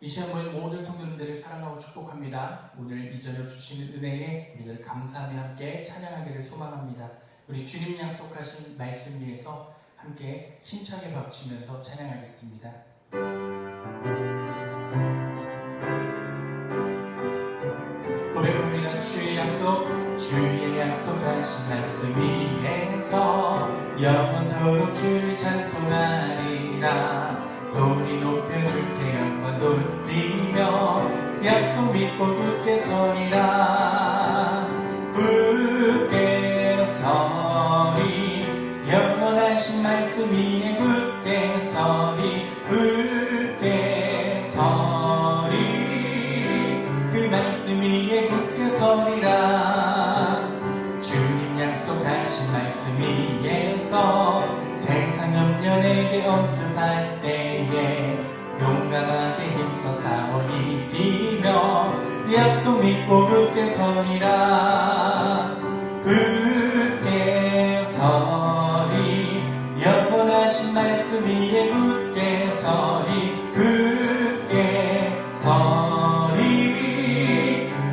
이 시간 모인 모든 성도님들을 사랑하고 축복합니다. 오늘 이 저녁 주시는 은혜에 우리들 감사하며 함께 찬양하기를 소망합니다. 우리 주님 약속하신 말씀 위에서 함께 힘차게 박치면서 찬양하겠습니다. 고백합니다. 주의 약속하신 말씀 위에서 영원토록 주를 찬송하리라. 소리 높여 주께 영광 돌리며 약속 믿고 굳게 서리라. 굳게 서리 영원하신 말씀 위에 굳게 서리. 굳게 서리 그 말씀 위에 굳게 서리라. 주님 약속하신 말씀 위에서 세상 염려 내게 엄습할 때에 용감하게 힘써 사원 이기며 약속 믿고 굳게 서리라. 굳게 서리 영원하신 말씀 위에 굳게 서리. 굳게 서리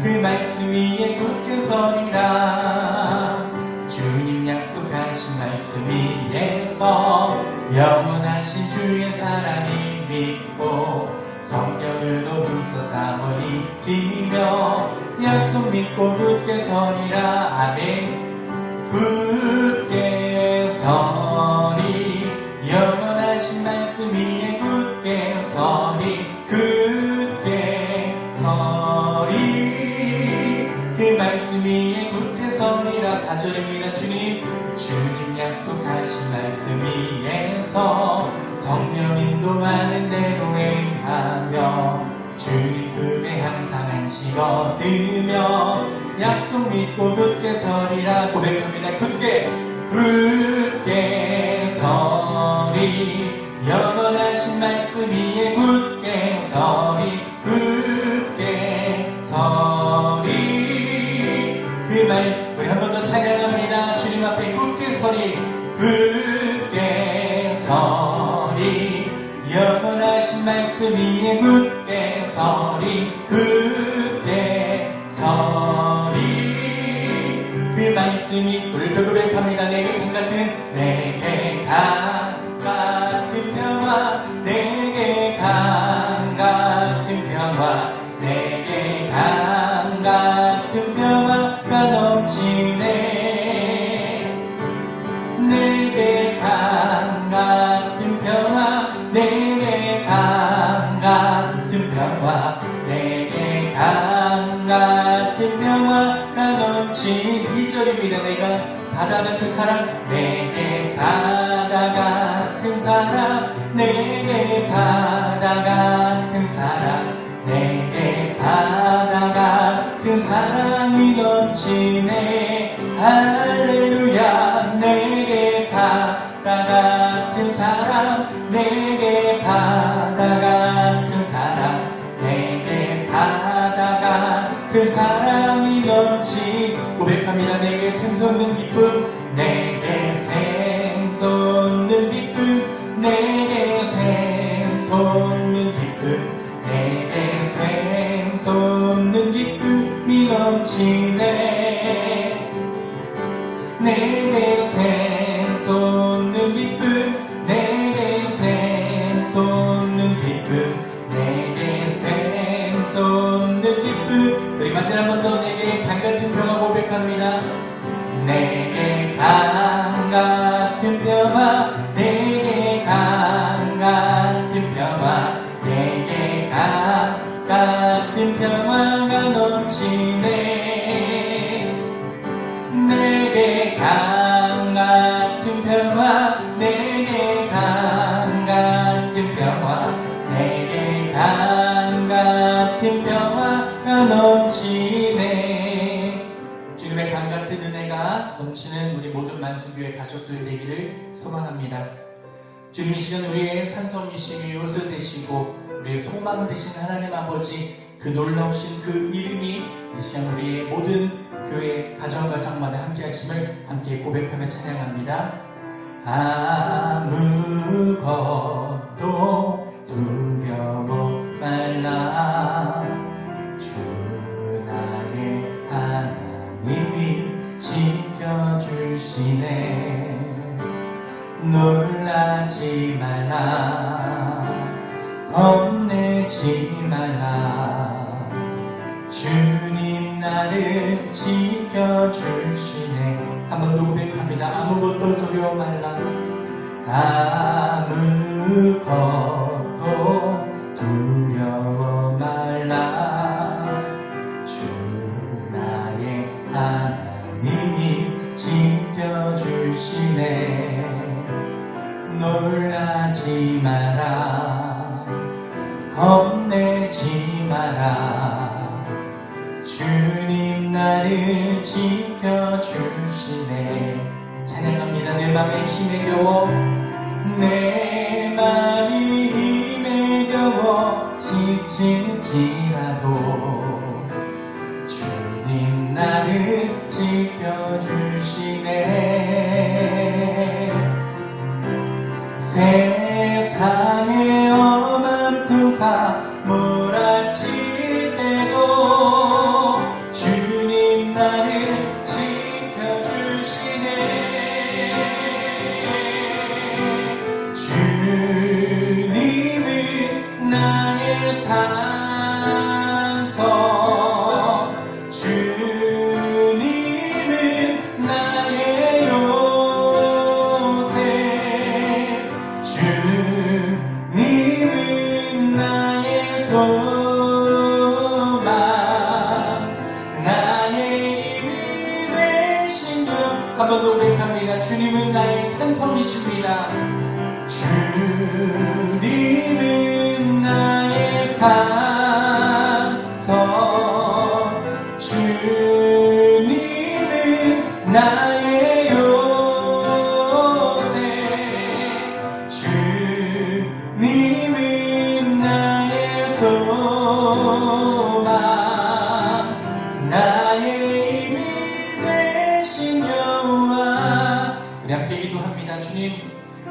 그 말씀 위에 굳게 서리라. 주님 약속하신 말씀 위에서 영원하신 주의 사랑이 믿고 성령으로 힘써 사원 이기며 약속 믿고 굳게 서리라. 아멘. 굳게 서리 영원하신 말씀 위에 굳게 서리. 굳게 서리 그 말씀 위에 굳게 서리라. 4절입니다. 주님 약속하신 말씀 위에서 성령 인도하는 대로 행하며 주님 품에 항상 안식 얻으며 약속 믿고 굳게 서리라. 고백합니다. 굳게 서리 영원하신 말씀 위에 굳게 서리. 굳게 서리 그 말 우리 한 번 더 찬양합니다. 주님 앞에 굳게 서리. 굳게 서리 영원하신 말씀 위에 굳게 서리. 굳게 서리 그 말씀이 우리 고백합니다. 내게 강 같은 평화 내게 강 같은 평화 내게 강 같은 평화가 넘치네. 내게 강 같은 평화 내게 강 같은 평화 내게 강 같은 평화가 넘치네. 2절입니다. 내가 바다 같은 사랑 내게 바다 같은 사랑 내게 바다 같은 사랑 내게 바다 같은 사랑이 넘치네. 할렐루야. 내게 바다 같은 사랑 내게 바다 같은 사랑 내게 바다 같은 사랑이 넘치. 고백합니다. 내게 샘솟는 기쁨 내게 샘솟는 기쁨 내게 샘솟는 기쁨 내게 샘솟는 기쁨이 넘치네. 내게 샘솟는 기쁨 내게 샘솟는 기쁨 내게 샘솟는 기쁨. 우리 마지막 한 번 더 내게 강 같은 평화 고백합니다. 내게 강 같은 평화 내게 강 같은 평화 내게 강 같은 평화가 넘치네. 내게 강 같은 평화 내게 강 같은 평화 내게 강 같은 평화가 넘치네. 주님의 강 같은 은혜가 넘치는 우리 모든 만수교회 가족들 되기를 소망합니다. 주님 이 시간 우리의 산성이시며 요새 되시고 우리의 소망 되신 하나님 아버지 그 놀라우신 그 이름이 이 시간 우리의 모든 교회 가정마다 함께 하심을 함께 고백하며 찬양합니다. 아무것도 두려워 말 말라. 주 나의 하나님이 지켜주시네. 놀라지 말라. 겁내지 말라. 주님 나를 지켜주시네. 한 번 더 고백합니다. 아무것도 두려워 말라. 아무것도 두려워 말라. 주 나의 하나님이 지켜주시네. 놀라지 마라. 겁내지 마라. 주님 나를 지켜주시네. 찬양합니다. 내 맘에 힘에 겨워, 내 맘이 힘에 겨워 지칠지라도 주님 나를 지켜주시네. 세상의 험한 두파 몰아칠 때도 주님 나를 지켜주시네. 주님은 나의 산성, 주님은 나의 요새, 주님은 나의 소망, 나의 힘이 되신 주. 한 번 더 고백합니다. 주님은 나의 산성이십니다. 주님은 나의 산성, 주님은 나의 요새, 주님은 나의 소망, 나의 힘이 되신 여호와. 우리 함께 기도합니다. 주님,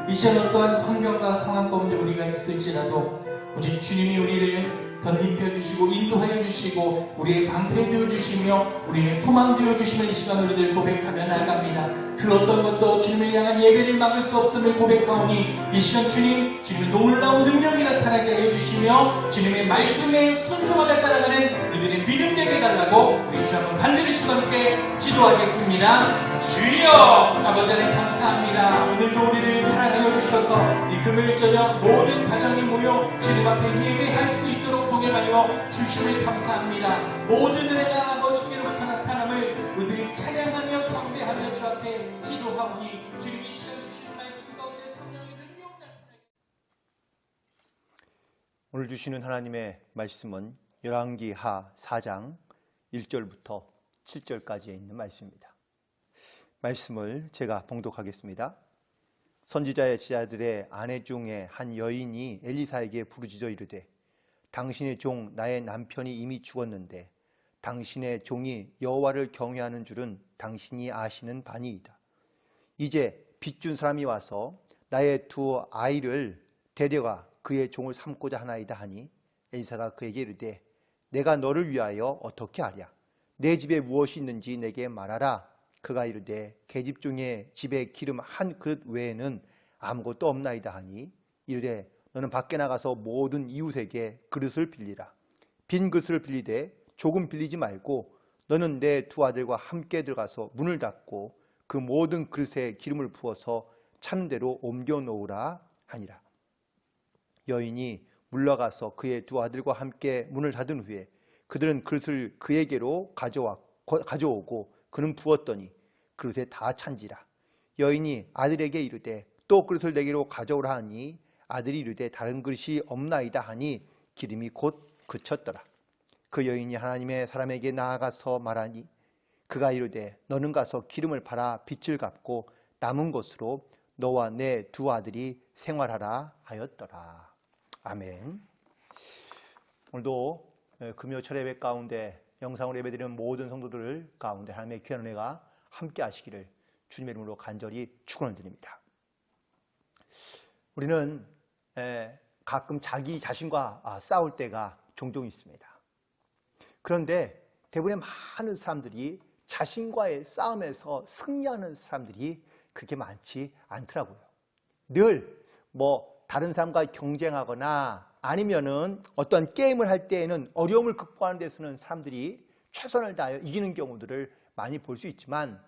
이 시간 어떠한 환경과 상황 가운데 우리가 있을지라도 오직 주님이 우리를 덧입혀 주시고 인도하여 주시고 우리의 방패 되어 주시며 우리의 소망 되어 주시는 이 시간 우리들 고백하며 나아갑니다. 그 어떤 것도 주님을 향한 예배를 막을 수 없음을 고백하오니 이 시간 주님의 놀라운 능력이 나타나게 하여 주시며 주님의 말씀에 순종하며 따라가는 우리들의 믿음 되게 해달라고 우리 주 한번 간절히 함께 기도하겠습니다. 주여, 아버지 하나님 감사합니다. 오늘도 우리를 사랑하여 주셔서 이 금요일 저녁 모든 가정이 모여 주님 앞에 예배할 수 있도록 동행하여 주심을 감사합니다. 모든 은혜가 아버지께로부터 나타남을 우리들이 찬양하며 경배하며 주 앞에 기도하오니 주님 이 시간 주시는 말씀 가운데 성령의 능력 나타나게. 오늘 주시는 하나님의 말씀은 열왕기하 4장 1절부터 7절까지에 있는 말씀입니다. 말씀을 제가 봉독하겠습니다. 선지자의 지자들의 아내 중에 한 여인이 엘리사에게 부르짖어 이르되 당신의 종 나의 남편이 이미 죽었는데 당신의 종이 여호와를 경외하는 줄은 당신이 아시는 바니이다. 이제 빚준 사람이 와서 나의 두 아이를 데려가 그의 종을 삼고자 하나이다 하니 엘리사가 그에게 이르되 내가 너를 위하여 어떻게 하랴? 내 집에 무엇이 있는지 내게 말하라. 그가 이르되 계집 중에 집에 기름 한 그릇 외에는 아무것도 없나이다 하니 이르되 너는 밖에 나가서 모든 이웃에게 그릇을 빌리라. 빈 그릇을 빌리되 조금 빌리지 말고 너는 내 두 아들과 함께 들어가서 문을 닫고 그 모든 그릇에 기름을 부어서 찬 대로 옮겨 놓으라 하니라. 여인이 물러가서 그의 두 아들과 함께 문을 닫은 후에 그들은 그릇을 그에게로 가져오고 그는 부었더니 그릇에 다 찬지라. 여인이 아들에게 이르되 또 그릇을 내게로 가져오라 하니 아들이 이르되 다른 그릇이 없나이다 하니 기름이 곧 그쳤더라. 그 여인이 하나님의 사람에게 나아가서 말하니 그가 이르되 너는 가서 기름을 팔아 빚을 갚고 남은 것으로 너와 내 두 아들이 생활하라 하였더라. 아멘. 오늘도 금요철 예배 가운데 영상으로 예배드리는 모든 성도들 가운데 하나님의 귀한 은혜가 함께 하시기를 주님의 이름으로 간절히 축원을 드립니다. 우리는 가끔 자기 자신과 싸울 때가 종종 있습니다. 그런데 대부분의 많은 사람들이 자신과의 싸움에서 승리하는 사람들이 그렇게 많지 않더라고요. 늘 다른 사람과 경쟁하거나 아니면은 어떤 게임을 할 때에는 어려움을 극복하는 데서는 사람들이 최선을 다하여 이기는 경우들을 많이 볼 수 있지만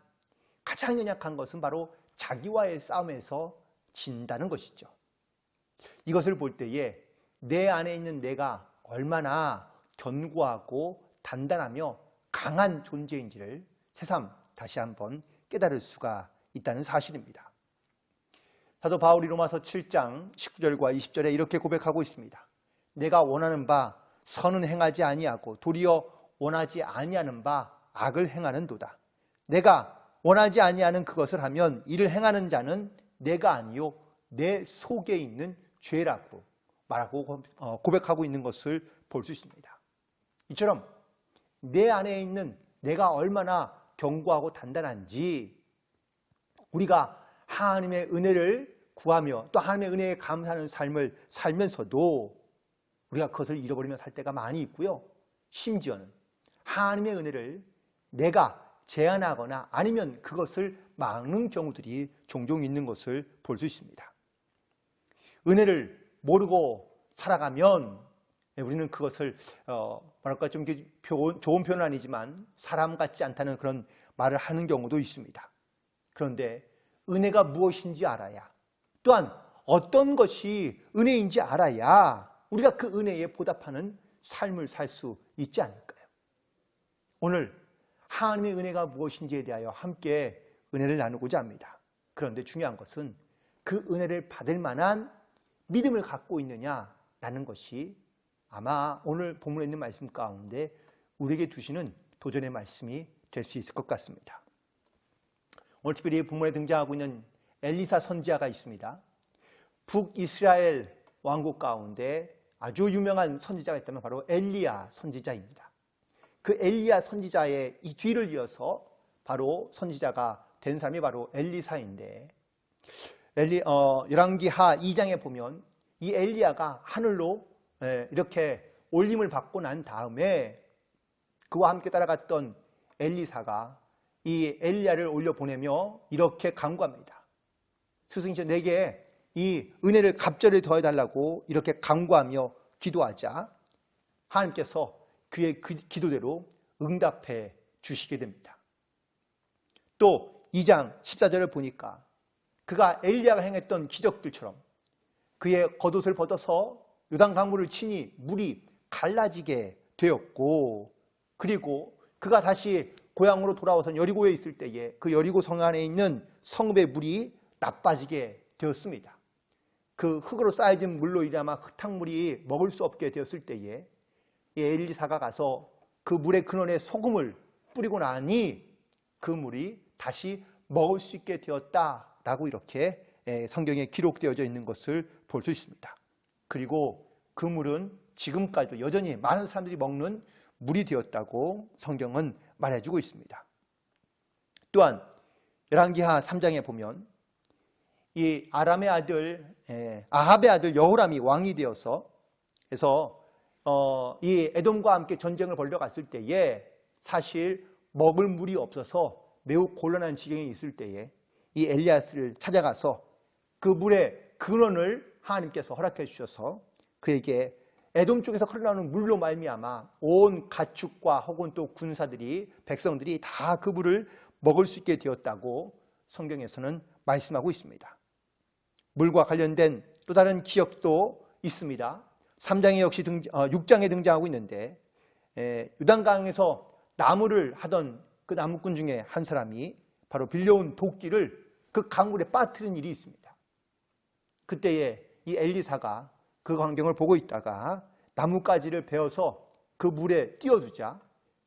가장 연약한 것은 바로 자기와의 싸움에서 진다는 것이죠. 이것을 볼 때에 내 안에 있는 내가 얼마나 견고하고 단단하며 강한 존재인지를 새삼 다시 한번 깨달을 수가 있다는 사실입니다. 사도 바울이 로마서 7장 19절과 20절에 이렇게 고백하고 있습니다. 내가 원하는 바 선은 행하지 아니하고 도리어 원하지 아니하는 바 악을 행하는도다. 내가 원하지 아니하는 그것을 하면 이를 행하는 자는 내가 아니요 내 속에 있는 죄라고 말하고 고백하고 있는 것을 볼 수 있습니다. 이처럼 내 안에 있는 내가 얼마나 견고하고 단단한지 우리가 하나님의 은혜를 구하며 또 하나님의 은혜에 감사하는 삶을 살면서도 우리가 그것을 잃어버리며 살 때가 많이 있고요. 심지어는 하나님의 은혜를 내가 제한하거나 아니면 그것을 막는 경우들이 종종 있는 것을 볼 수 있습니다. 은혜를 모르고 살아가면 우리는 그것을 뭐랄까 좀 좋은 표현은 아니지만 사람 같지 않다는 그런 말을 하는 경우도 있습니다. 그런데 은혜가 무엇인지 알아야 또한 어떤 것이 은혜인지 알아야 우리가 그 은혜에 보답하는 삶을 살 수 있지 않을까요? 오늘 하나님의 은혜가 무엇인지에 대하여 함께 은혜를 나누고자 합니다. 그런데 중요한 것은 그 은혜를 받을 만한 믿음을 갖고 있느냐라는 것이 아마 오늘 본문에 있는 말씀 가운데 우리에게 두시는 도전의 말씀이 될 수 있을 것 같습니다. 오늘 특별히 본문에 등장하고 있는 엘리사 선지자가 있습니다. 북이스라엘 왕국 가운데 아주 유명한 선지자가 있다면 바로 엘리야 선지자입니다. 그 엘리야 선지자의 이 뒤를 이어서 바로 선지자가 된 사람이 바로 엘리사인데 열왕기하 2장에 보면 이 엘리야가 하늘로 이렇게 올림을 받고 난 다음에 그와 함께 따라갔던 엘리사가 이 엘리야를 올려보내며 이렇게 간구합니다. 스승이여 내게 이 은혜를 갑절에 더해달라고 이렇게 간구하며 기도하자 하나님께서 그의 기도대로 응답해 주시게 됩니다. 또 2장 14절을 보니까 그가 엘리야가 행했던 기적들처럼 그의 겉옷을 벗어서 요단 강물을 치니 물이 갈라지게 되었고 그리고 그가 다시 고향으로 돌아와서 여리고에 있을 때에 그 여리고 성 안에 있는 성읍의 물이 나빠지게 되었습니다. 그 흙으로 쌓여진 물로 인하여 흙탕물이 먹을 수 없게 되었을 때에 엘리사가 가서 그 물의 근원에 소금을 뿌리고 나니 그 물이 다시 먹을 수 있게 되었다라고 이렇게 성경에 기록되어져 있는 것을 볼 수 있습니다. 그리고 그 물은 지금까지도 여전히 많은 사람들이 먹는 물이 되었다고 성경은 말해주고 있습니다. 또한 열왕기하 3장에 보면 이 아람의 아들 아합의 아들 여호람이 왕이 되어서 그래서 이 에돔과 함께 전쟁을 벌여 갔을 때에 사실 먹을 물이 없어서 매우 곤란한 지경에 있을 때에 이 엘리야스를 찾아가서 그 물의 근원을 하나님께서 허락해 주셔서 그에게 에돔 쪽에서 흘러나오는 물로 말미암아 온 가축과 혹은 또 군사들이 백성들이 다 그 물을 먹을 수 있게 되었다고 성경에서는 말씀하고 있습니다. 물과 관련된 또 다른 기억도 있습니다. 3장에 역시 6장에 등장하고 있는데 요단강에서 나무를 하던 그 나무꾼 중에 한 사람이 바로 빌려온 도끼를 그 강물에 빠뜨린 일이 있습니다. 그때에 이 엘리사가 그 광경을 보고 있다가 나뭇가지를 베어서 그 물에 띄워주자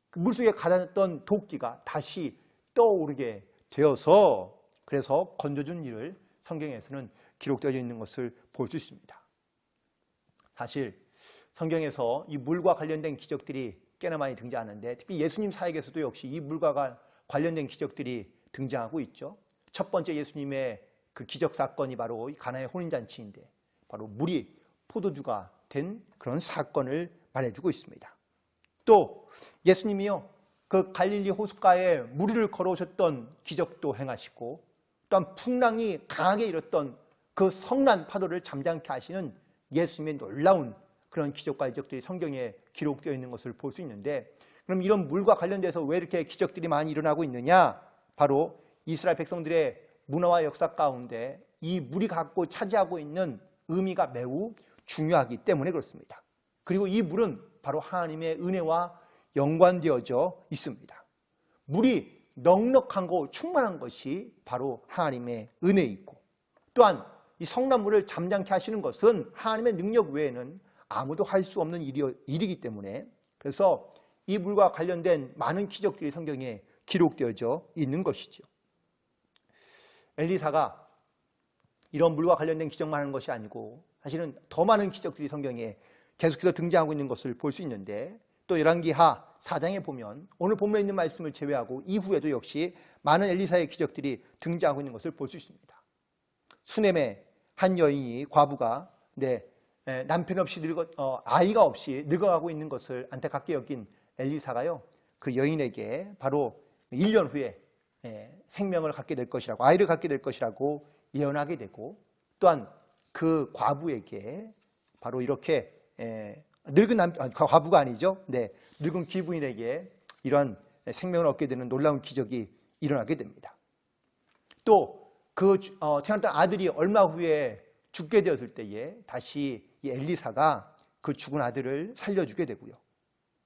그 물속에 가라앉았던 도끼가 다시 떠오르게 되어서 그래서 건져준 일을 성경에서는 기록되어 있는 것을 볼 수 있습니다. 사실 성경에서 이 물과 관련된 기적들이 꽤나 많이 등장하는데 특히 예수님 사역에서도 역시 이 물과 관련된 기적들이 등장하고 있죠. 첫 번째 예수님의 그 기적 사건이 바로 가나의 혼인잔치인데 바로 물이 포도주가 된 그런 사건을 말해주고 있습니다. 또 예수님이요, 그 갈릴리 호숫가에 무리를 걸어오셨던 기적도 행하시고, 또한 풍랑이 강하게 일었던 그 성난 파도를 잠잠케 하시는 예수님의 놀라운 그런 기적과 이적들이 성경에 기록되어 있는 것을 볼 수 있는데, 그럼 이런 물과 관련돼서 왜 이렇게 기적들이 많이 일어나고 있느냐? 바로 이스라엘 백성들의 문화와 역사 가운데 이 물이 갖고 차지하고 있는 의미가 매우 중요하기 때문에 그렇습니다. 그리고 이 물은 바로 하나님의 은혜와 연관되어져 있습니다. 물이 넉넉한 충만한 것이 바로 하나님의 은혜이고, 또한 이 성난물을 잠잠케 하시는 것은 하나님의 능력 외에는 아무도 할 수 없는 일이기 때문에, 그래서 이 물과 관련된 많은 기적들이 성경에 기록되어져 있는 것이죠. 엘리사가 이런 물과 관련된 기적만 하는 것이 아니고 사실은 더 많은 기적들이 성경에 계속해서 등장하고 있는 것을 볼 수 있는데, 또 열왕기하 4장에 보면 오늘 본문에 있는 말씀을 제외하고 이후에도 역시 많은 엘리사의 기적들이 등장하고 있는 것을 볼 수 있습니다. 수넴의 한 여인이, 과부가 남편 없이 아이가 없이 늙어가고 있는 것을 안타깝게 여긴 엘리사가요, 그 여인에게 바로 1년 후에 생명을 갖게 될 것이라고, 아이를 갖게 될 것이라고 예언하게 되고, 또한 그 과부에게 바로 이렇게 과부가 아니죠. 늙은 귀부인에게 이런 생명을 얻게 되는 놀라운 기적이 일어나게 됩니다. 또 그 태어났던 아들이 얼마 후에 죽게 되었을 때에 다시 이 엘리사가 그 죽은 아들을 살려주게 되고요.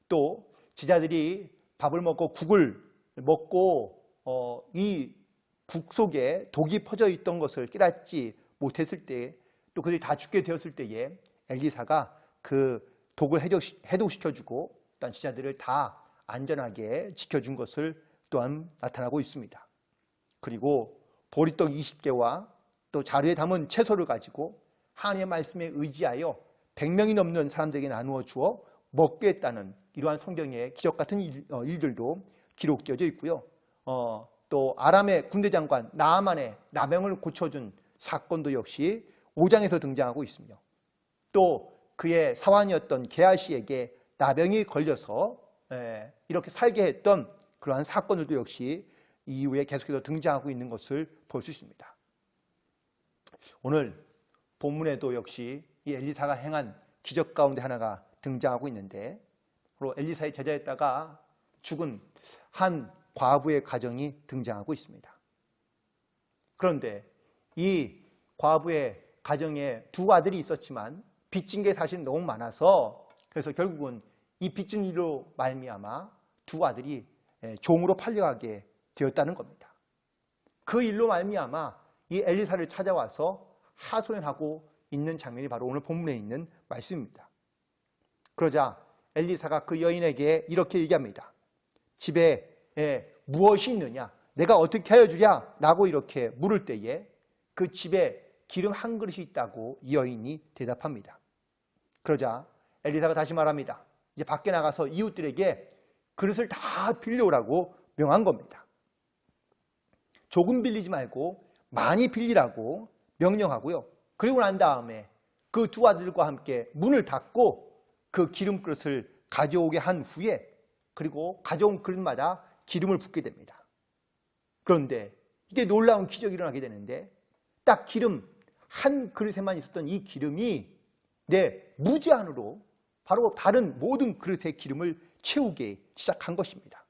또 제자들이 밥을 먹고 국을 먹고 이 국 속에 독이 퍼져 있던 것을 깨닫지 못했을 때, 또 그들이 다 죽게 되었을 때에 엘리사가 그 독을 해독시켜주고 또한 제자들을 다 안전하게 지켜준 것을 또한 나타나고 있습니다. 그리고 보리떡 20개와 또 자루에 담은 채소를 가지고 하나님의 말씀에 의지하여 100명이 넘는 사람들에게 나누어 주어 먹게 했다는 이러한 성경의 기적 같은 일들도 기록되어져 있고요. 또 아람의 군대 장관 나아만의 나병을 고쳐준 사건도 역시 5장에서 등장하고 있으며, 또 그의 사환이었던 게하시에게 나병이 걸려서 이렇게 살게 했던 그러한 사건들도 역시 이후에 계속해서 등장하고 있는 것을 볼 수 있습니다. 오늘 본문에도 역시 이 엘리사가 행한 기적 가운데 하나가 등장하고 있는데, 바로 엘리사의 제자였다가 죽은 한 과부의 가정이 등장하고 있습니다. 그런데 이 과부의 가정에 두 아들이 있었지만 빚진 게 사실 너무 많아서, 그래서 결국은 이 빚진 일로 말미암아 두 아들이 종으로 팔려가게 되었다는 겁니다. 그 일로 말미암아 이 엘리사를 찾아와서 하소연하고 있는 장면이 바로 오늘 본문에 있는 말씀입니다. 그러자 엘리사가 그 여인에게 이렇게 얘기합니다. 집에 무엇이 있느냐? 내가 어떻게 하여 주랴? 라고 이렇게 물을 때에 그 집에 기름 한 그릇이 있다고 이 여인이 대답합니다. 그러자 엘리사가 다시 말합니다. 이제 밖에 나가서 이웃들에게 그릇을 다 빌려오라고 명한 겁니다. 조금 빌리지 말고 많이 빌리라고 명령하고요. 그리고 난 다음에 그 두 아들과 함께 문을 닫고 그 기름 그릇을 가져오게 한 후에, 그리고 가져온 그릇마다 기름을 붓게 됩니다. 그런데 이게 놀라운 기적이 일어나게 되는데, 딱 기름 한 그릇에만 있었던 이 기름이 무제한으로 바로 다른 모든 그릇의 기름을 채우게 시작한 것입니다.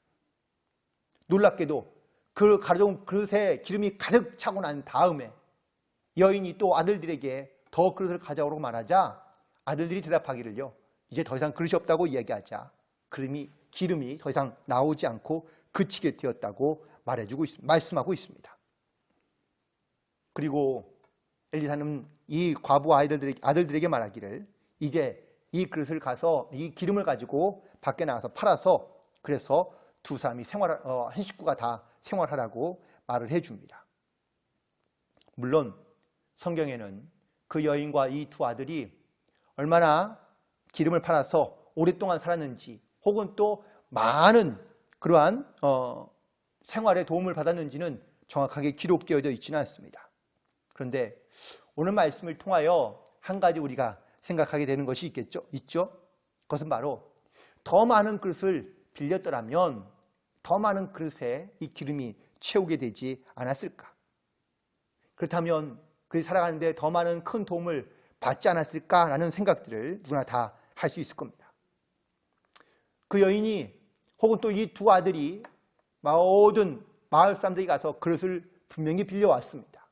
놀랍게도 그 가져온 그릇에 기름이 가득 차고 난 다음에 여인이 또 아들들에게 더 그릇을 가져오라고 말하자 아들들이 대답하기를요, 이제 더 이상 그릇이 없다고 이야기하자 기름이 더 이상 나오지 않고 그치게 되었다고 말씀하고 있습니다. 그리고 엘리사는 이 과부 아들들에게 말하기를, 이제 이 그릇을 가서 이 기름을 가지고 밖에 나가서 팔아서, 그래서 두 사람이 한 식구가 다 생활하라고 말을 해줍니다. 물론 성경에는 그 여인과 이 두 아들이 얼마나 기름을 팔아서 오랫동안 살았는지, 혹은 또 많은 그러한 생활에 도움을 받았는지는 정확하게 기록되어져 있지는 않습니다. 그런데 오늘 말씀을 통하여 한 가지 우리가 생각하게 되는 것이 있죠. 그것은 바로 더 많은 그릇을 빌렸더라면 더 많은 그릇에 이 기름이 채우게 되지 않았을까? 그렇다면 그들이 살아가는데 더 많은 큰 도움을 받지 않았을까라는 생각들을 누구나 다 할 수 있을 겁니다. 그 여인이 혹은 또 이 두 아들이 모든 마을 사람들이 가서 그릇을 분명히 빌려왔습니다.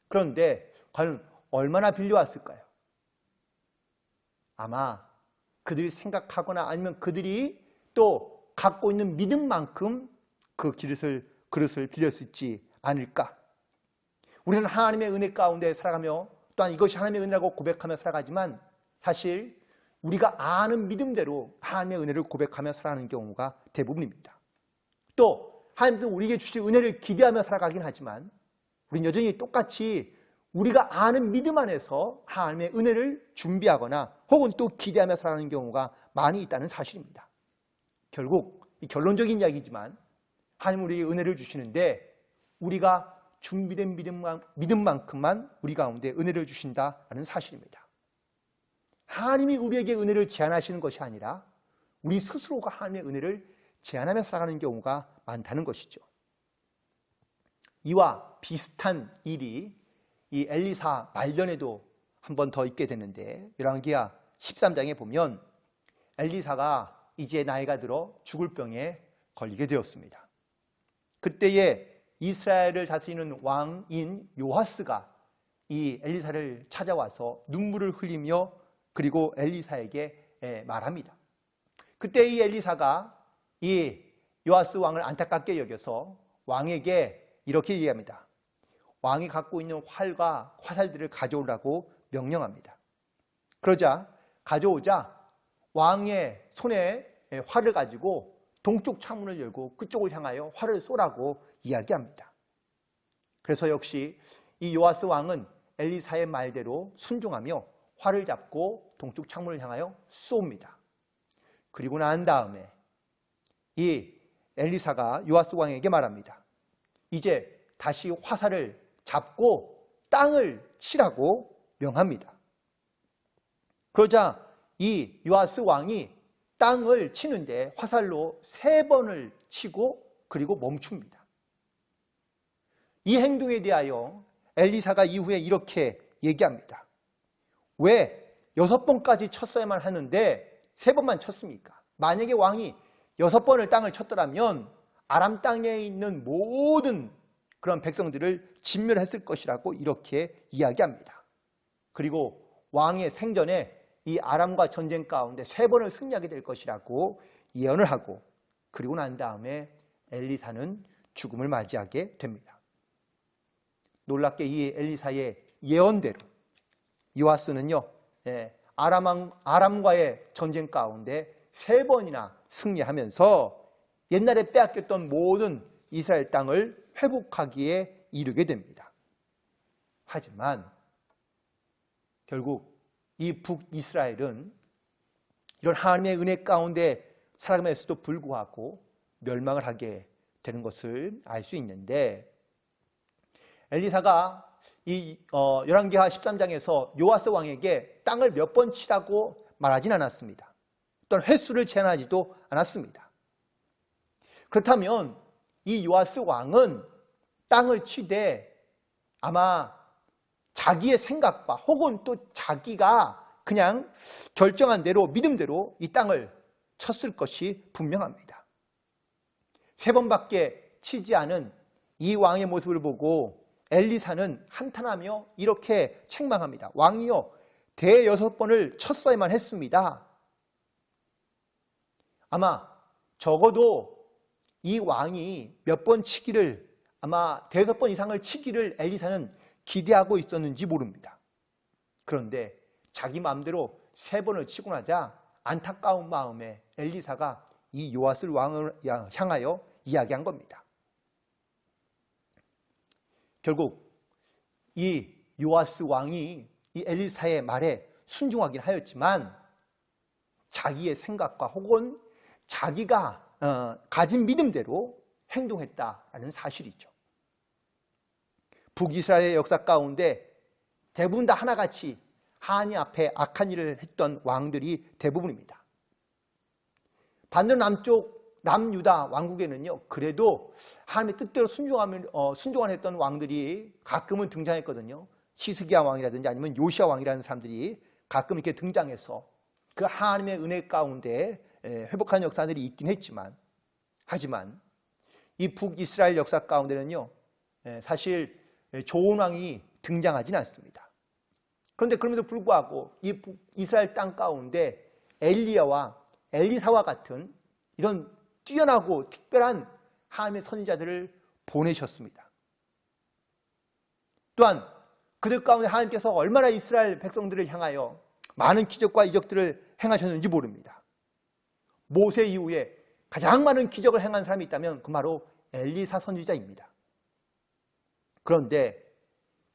그런데 과연 얼마나 빌려왔을까요? 아마 그들이 생각하거나 아니면 그들이 또 갖고 있는 믿음만큼 그 그릇을 빌릴 수 있지 않을까? 우리는 하나님의 은혜 가운데 살아가며 또한 이것이 하나님의 은혜라고 고백하며 살아가지만 사실 우리가 아는 믿음대로 하나님의 은혜를 고백하며 살아가는 경우가 대부분입니다. 또 하나님은 우리에게 주실 은혜를 기대하며 살아가긴 하지만 우리는 여전히 똑같이 우리가 아는 믿음 안에서 하나님의 은혜를 준비하거나 혹은 또 기대하며 살아가는 경우가 많이 있다는 사실입니다. 결국 이 결론적인 이야기지만 하나님은 우리에게 은혜를 주시는데 우리가 준비된 믿음만큼만 우리 가운데 은혜를 주신다는 사실입니다. 하나님이 우리에게 은혜를 제한하시는 것이 아니라 우리 스스로가 하나님의 은혜를 제한하며 살아가는 경우가 많다는 것이죠. 이와 비슷한 일이 이 엘리사 말년에도 한 번 더 있게 되는데 열왕기하 13장에 보면 엘리사가 이제 나이가 들어 죽을 병에 걸리게 되었습니다. 그때에 이스라엘을 다스리는 왕인 요하스가 이 엘리사를 찾아와서 눈물을 흘리며 그리고 엘리사에게 말합니다. 그때 이 엘리사가 이 요하스 왕을 안타깝게 여겨서 왕에게 이렇게 얘기합니다. 왕이 갖고 있는 활과 화살들을 가져오라고 명령합니다. 그러자 가져오자 왕의 손에 활을 가지고 동쪽 창문을 열고 그쪽을 향하여 활을 쏘라고 이야기합니다. 그래서 역시 이 요하스 왕은 엘리사의 말대로 순종하며 활을 잡고 동쪽 창문을 향하여 쏩니다. 그리고 난 다음에 이 엘리사가 요하스 왕에게 말합니다. 이제 다시 화살을 잡고 땅을 치라고 명합니다. 그러자 이 요하스 왕이 땅을 치는데 화살로 3번을 치고 그리고 멈춥니다. 이 행동에 대하여 엘리사가 이후에 이렇게 얘기합니다. 왜 6번까지 쳤어야만 하는데 3번만 쳤습니까? 만약에 왕이 6번을 땅을 쳤더라면 아람 땅에 있는 모든 그런 백성들을 진멸했을 것이라고 이렇게 이야기합니다. 그리고 왕의 생전에 이 아람과 전쟁 가운데 3번을 승리하게 될 것이라고 예언을 하고 그리고 난 다음에 엘리사는 죽음을 맞이하게 됩니다. 놀랍게 이 엘리사의 예언대로 요하스는요, 아람과의 전쟁 가운데 3번이나 승리하면서 옛날에 빼앗겼던 모든 이스라엘 땅을 회복하기에 이르게 됩니다. 하지만 결국 이 북이스라엘은 이런 하나님의 은혜 가운데 살아가면서도 불구하고 멸망을 하게 되는 것을 알 수 있는데 엘리사가 이 열왕기하 13장에서 요하스 왕에게 땅을 몇 번 치라고 말하진 않았습니다. 또한 횟수를 제한하지도 않았습니다. 그렇다면 이 요하스 왕은 땅을 치되 아마 자기의 생각과 혹은 또 자기가 그냥 결정한 대로 믿음대로 이 땅을 쳤을 것이 분명합니다. 3번밖에 치지 않은 이 왕의 모습을 보고 엘리사는 한탄하며 이렇게 책망합니다. 왕이요, 대6번을 쳤어야만 했습니다. 아마 적어도 이 왕이 몇 번 치기를 아마 5번 이상을 치기를 엘리사는 기대하고 있었는지 모릅니다. 그런데 자기 마음대로 3번을 치고 나자 안타까운 마음에 엘리사가 이 요하스 왕을 향하여 이야기한 겁니다. 결국 이 요하스 왕이 이 엘리사의 말에 순종하긴 하였지만 자기의 생각과 혹은 자기가 가진 믿음대로 행동했다는 사실이죠. 북이스라엘의 역사 가운데 대부분 다 하나같이 하나님 앞에 악한 일을 했던 왕들이 대부분입니다. 반대로 남유다 왕국에는요, 그래도 하나님의 뜻대로 순종을 했던 왕들이 가끔은 등장했거든요. 시스기야 왕이라든지 아니면 요시야 왕이라는 사람들이 가끔 이렇게 등장해서 그 하나님의 은혜 가운데 회복하는 역사들이 있긴 했지만, 하지만 이 북이스라엘 역사 가운데는요, 사실 좋은 왕이 등장하지는 않습니다. 그런데 그럼에도 불구하고 이 북이스라엘 땅 가운데 엘리야와 엘리사와 같은 이런 뛰어나고 특별한 하나님의 선지자들을 보내셨습니다. 또한 그들 가운데 하나님께서 얼마나 이스라엘 백성들을 향하여 많은 기적과 이적들을 행하셨는지 모릅니다. 모세 이후에 가장 많은 기적을 행한 사람이 있다면 그 바로 엘리사 선지자입니다. 그런데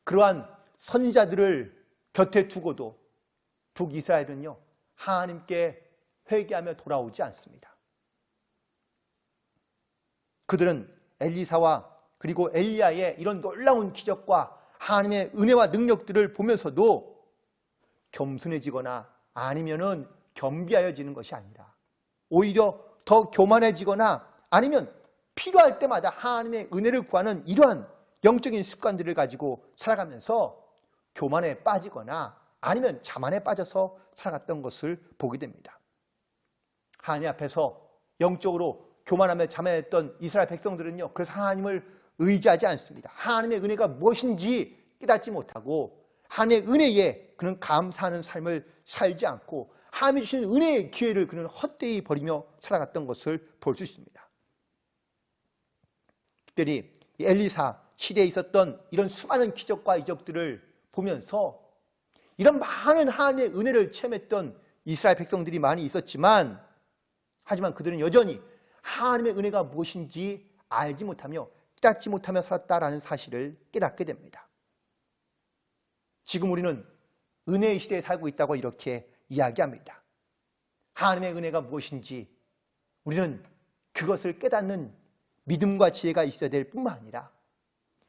그러한 선지자들을 곁에 두고도 북이스라엘은요, 하나님께 회개하며 돌아오지 않습니다. 그들은 엘리사와 그리고 엘리야의 이런 놀라운 기적과 하나님의 은혜와 능력들을 보면서도 겸손해지거나 아니면은 겸비하여지는 것이 아니라 오히려 더 교만해지거나 아니면 필요할 때마다 하나님의 은혜를 구하는 이러한 영적인 습관들을 가지고 살아가면서 교만에 빠지거나 아니면 자만에 빠져서 살아갔던 것을 보게 됩니다. 하나님 앞에서 영적으로 교만하며 자만했던 이스라엘 백성들은요, 그래서 하나님을 의지하지 않습니다. 하나님의 은혜가 무엇인지 깨닫지 못하고 하나님의 은혜에 그는 감사하는 삶을 살지 않고 하나님이 주시는 은혜의 기회를 그는 헛되이 버리며 살아갔던 것을 볼 수 있습니다. 특별히 엘리사 시대에 있었던 이런 수많은 기적과 이적들을 보면서 이런 많은 하나님의 은혜를 체험했던 이스라엘 백성들이 많이 있었지만, 하지만 그들은 여전히 하나님의 은혜가 무엇인지 알지 못하며 깨닫지 못하며 살았다라는 사실을 깨닫게 됩니다. 지금 우리는 은혜의 시대에 살고 있다고 이렇게 이야기합니다. 하나님의 은혜가 무엇인지 우리는 그것을 깨닫는 믿음과 지혜가 있어야 될 뿐만 아니라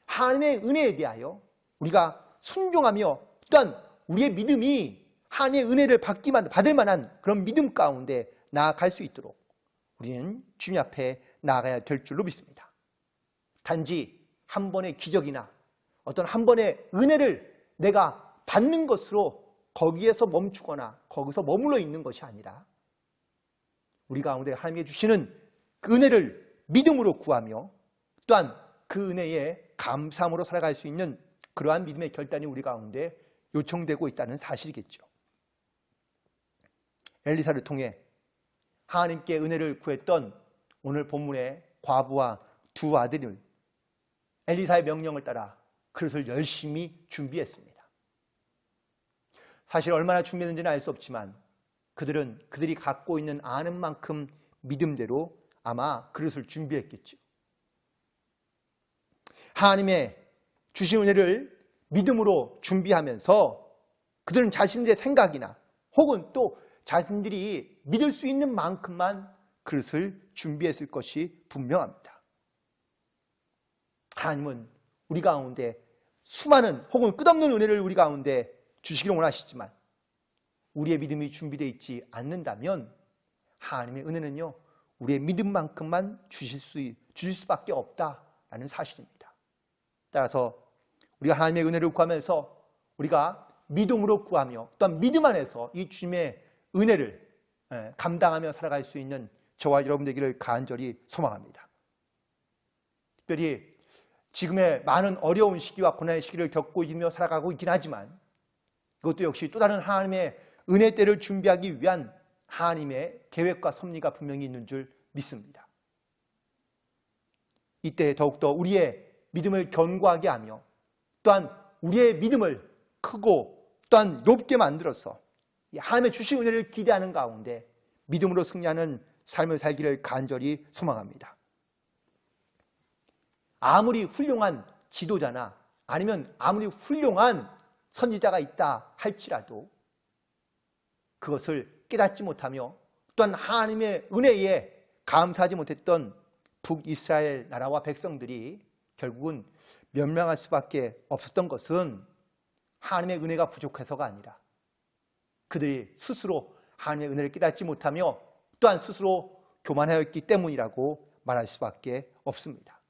하나님의 은혜에 대하여 우리가 순종하며 또한 우리의 믿음이 하나님의 은혜를 받을 만한 그런 믿음 가운데 나아갈 수 있도록 우리는 주님 앞에 나아가야 될 줄로 믿습니다. 단지 한 번의 기적이나 어떤 한 번의 은혜를 내가 받는 것으로 거기에서 멈추거나 거기서 머물러 있는 것이 아니라 우리 가운데 하나님이 주시는 그 은혜를 믿음으로 구하며 또한 그 은혜에 감사함으로 살아갈 수 있는 그러한 믿음의 결단이 우리 가운데 요청되고 있다는 사실이겠죠. 엘리사를 통해 하나님께 은혜를 구했던 오늘 본문의 과부와 두 아들을 엘리사의 명령을 따라 그릇을 열심히 준비했습니다. 사실 얼마나 준비했는지는 알 수 없지만 그들이 갖고 있는 아는 만큼 믿음대로 아마 그릇을 준비했겠죠. 하나님의 주신 은혜를 믿음으로 준비하면서 그들은 자신들의 생각이나 혹은 또 자신들이 믿을 수 있는 만큼만 그릇을 준비했을 것이 분명합니다. 하나님은 우리 가운데 수많은 혹은 끝없는 은혜를 우리 가운데 주시기를 원하시지만 우리의 믿음이 준비되어 있지 않는다면 하나님의 은혜는요, 우리의 믿음만큼만 주실 수밖에 없다라는 사실입니다. 따라서 우리가 하나님의 은혜를 구하면서 우리가 믿음으로 구하며 또한 믿음 안에서 이 주님의 은혜를 감당하며 살아갈 수 있는 저와 여러분 되기를 간절히 소망합니다. 특별히 지금의 많은 어려운 시기와 고난의 시기를 겪고 있으며 살아가고 있긴 하지만 그것도 역시 또 다른 하나님의 은혜 때를 준비하기 위한 하나님의 계획과 섭리가 분명히 있는 줄 믿습니다. 이때 더욱더 우리의 믿음을 견고하게 하며 또한 우리의 믿음을 크고 또한 높게 만들어서 하나님의 주신 은혜를 기대하는 가운데 믿음으로 승리하는 삶을 살기를 간절히 소망합니다. 아무리 훌륭한 지도자나 아니면 아무리 훌륭한 선지자가 있다 할지라도 그것을 깨닫지 못하며 또한 하나님의 은혜에 감사하지 못했던 북이스라엘 나라와 백성들이 결국은 멸망할 수밖에 없었던 것은 하나님의 은혜가 부족해서가 아니라 그들이 스스로 하나님의 은혜를 깨닫지 못하며 또한 스스로 교만하였기 때문이라고 말할 수밖에 없습니다.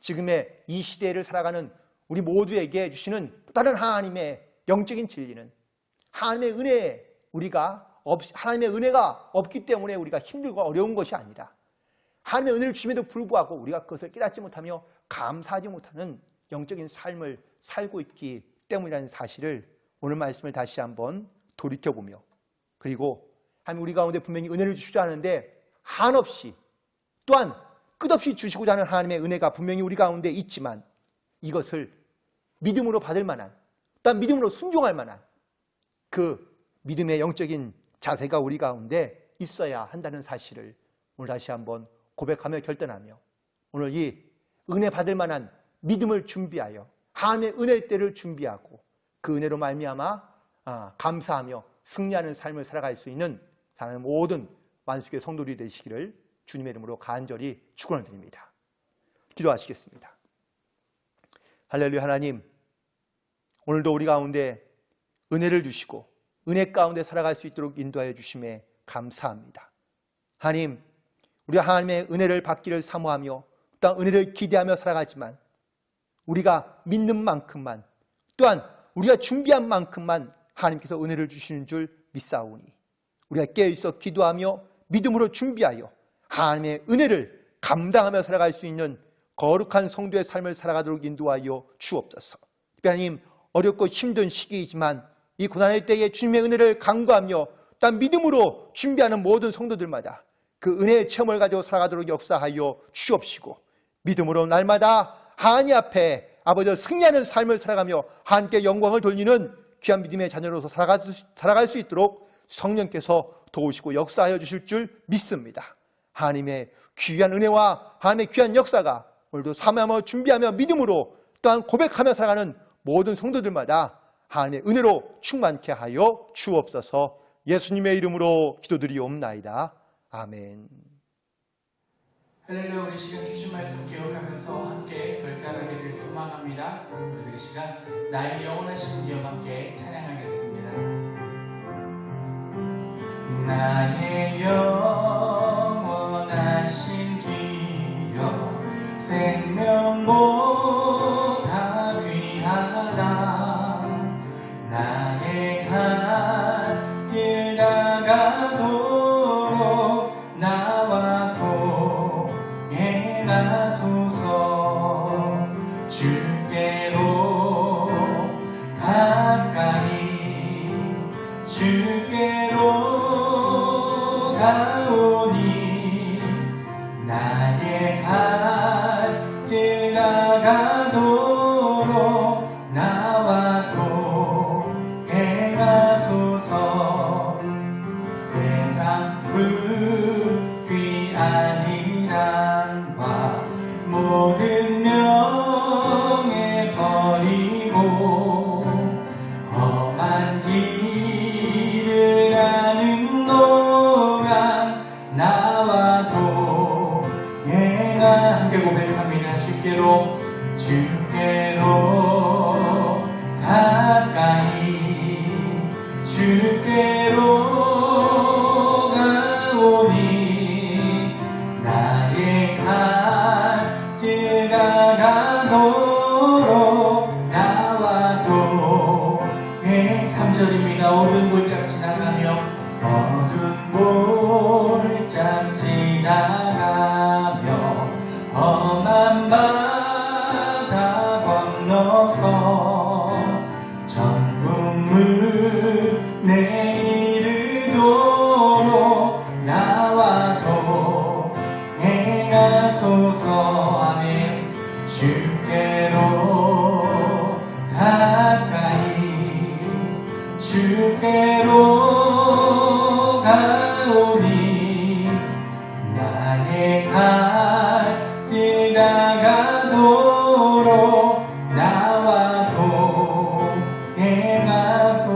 지금의 이 시대를 살아가는 우리 모두에게 주시는 또 다른 하나님의 영적인 진리는 하나님의 은혜가 없기 때문에 우리가 힘들고 어려운 것이 아니라 하나님의 은혜를 주심에도 불구하고 우리가 그것을 깨닫지 못하며 감사하지 못하는 영적인 삶을 살고 있기 때문이라는 사실을 오늘 말씀을 다시 한번 돌이켜보며, 그리고 하나님 우리 가운데 분명히 은혜를 주시려 하는데 한없이 또한 끝없이 주시고자 하는 하나님의 은혜가 분명히 우리 가운데 있지만 이것을 믿음으로 받을 만한, 또한 믿음으로 순종할 만한 그 믿음의 영적인 자세가 우리 가운데 있어야 한다는 사실을 오늘 다시 한번 고백하며 결단하며, 오늘 이 은혜 받을 만한 믿음을 준비하여 하나님의 은혜의 때를 준비하고 그 은혜로 말미암아 감사하며 승리하는 삶을 살아갈 수 있는 사는 모든 만수교회 성도들이 되시기를 주님의 이름으로 간절히 축원을 드립니다. 기도하시겠습니다. 할렐루야. 하나님, 오늘도 우리 가운데 은혜를 주시고 은혜 가운데 살아갈 수 있도록 인도하여 주심에 감사합니다. 하나님, 우리가 하나님의 은혜를 받기를 사모하며 또한 은혜를 기대하며 살아가지만 우리가 믿는 만큼만, 또한 우리가 준비한 만큼만 하나님께서 은혜를 주시는 줄 믿사오니 우리가 깨어있어 기도하며 믿음으로 준비하여 하나님의 은혜를 감당하며 살아갈 수 있는 거룩한 성도의 삶을 살아가도록 인도하여 주옵소서. 하나님, 어렵고 힘든 시기이지만 이 고난의 때에 주님의 은혜를 간구하며 또한 믿음으로 준비하는 모든 성도들마다 그 은혜의 체험을 가지고 살아가도록 역사하여 주옵시고, 믿음으로 날마다 하나님 앞에 아버지와 승리하는 삶을 살아가며 하나님께 영광을 돌리는 귀한 믿음의 자녀로서 살아갈 수 있도록 성령께서 도우시고 역사하여 주실 줄 믿습니다. 하나님의 귀한 은혜와 하나님의 귀한 역사가 오늘도 사모하며 준비하며 믿음으로 또한 고백하며 살아가는 모든 성도들마다 하나님의 은혜로 충만케 하여 주옵소서. 예수님의 이름으로 기도드리옵나이다. 아멘. 할렐루야. 우리 시간 주신 말씀 기억하면서 함께 결단하게 될 소망합니다. 우리 시간 나의 영원하신 기억 함께 찬양하겠습니다. 나의 영원하신 기억 생명보다 귀하다. 나의 갈 길 다가도록 나와 동행하소서. 주께로 가까이 주께로 가오니 나의 갈 길 다가도록 나와 동행하소서. 세상 불귀 아니란과 모든 명예 버리고 험한 길을 가는 동안 나와 동행하. 함께 고백합니다. 주께로 가까이 주께로 가오니 나의 갈 길 다가도록 나와 동행. 3절입니다. 어두운 골짜기 지나가며 어두운 골짜기 지나가며 험한 바다 건너서 천국물 내이르도록 나와 동행하소서. 아멘. 주께로 가까이 주께로 가오니 나의 갈 길 다가도록 나와 동행하소서.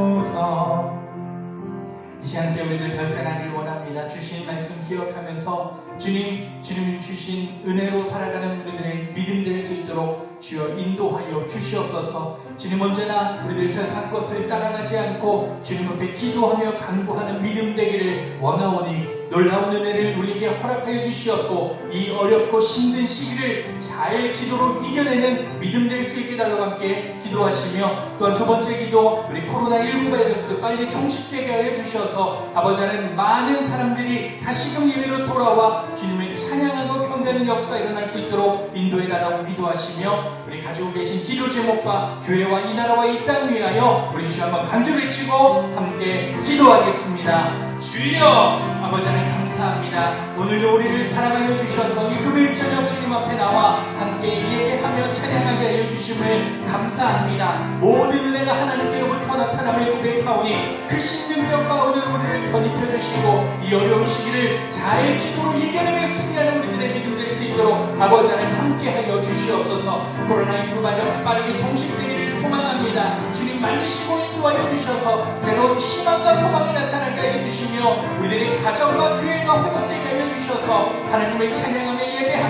이 시간 때 우리들 결단하길 원합니다. 주신 말씀 기억하면서 주님 주신 은혜로 살아가는 우리들의 믿음 될 수 있도록 주여 인도하여 주시옵소서. 주님 언제나 우리들 세상 것을 따라가지 않고 주님 앞에 기도하며 간구하는 믿음 되기를 원하오니 놀라운 은혜를 우리에게 허락하여 주시옵고 이 어렵고 힘든 시기를 잘 기도로 이겨내는 믿음 될 수 있게 달라고 함께 기도하시며 또한 두 번째 기도 우리 코로나19 바이러스 빨리 종식되게 하여 주셔서 아버지 하나님 많은 사람들이 다시금 예배로 돌아와 주님을 찬양하고 경배하는 역사 일어날 수 있도록 인도해 달라고 기도하시며 우리 가지고 계신 기도 제목과 교회와 이 나라와 이 땅 위하여 우리 주 한번 간절히 외치고 함께 기도하겠습니다. 주여 아버지 하나님 감사합니다. 오늘도 우리를 사랑하여 주셔서 이 금요일 저녁 주님 앞에 나와 함께 예배하며 찬양하게 하여 주심을 감사합니다. 모든 은혜가 하나님께로부터 나타남을 고백하오니 크신 능력과 오늘 우리를 견입해 주시고 이 어려운 시기를 잘 기도로 이겨내며 승리하는 우리들의 믿음 될 수 있도록 아버지 하나님 함께하여 주시옵소서. 코로나19 바이러스 빠르게 종식되기를 소망합니다. 주님 만지시고 인도하여 주셔서 새로운 희망과 소망이 나타나게 하여 주시며 우리들의 가정과 교회가 회복되게 하여 주셔서 하나님을 찬양하며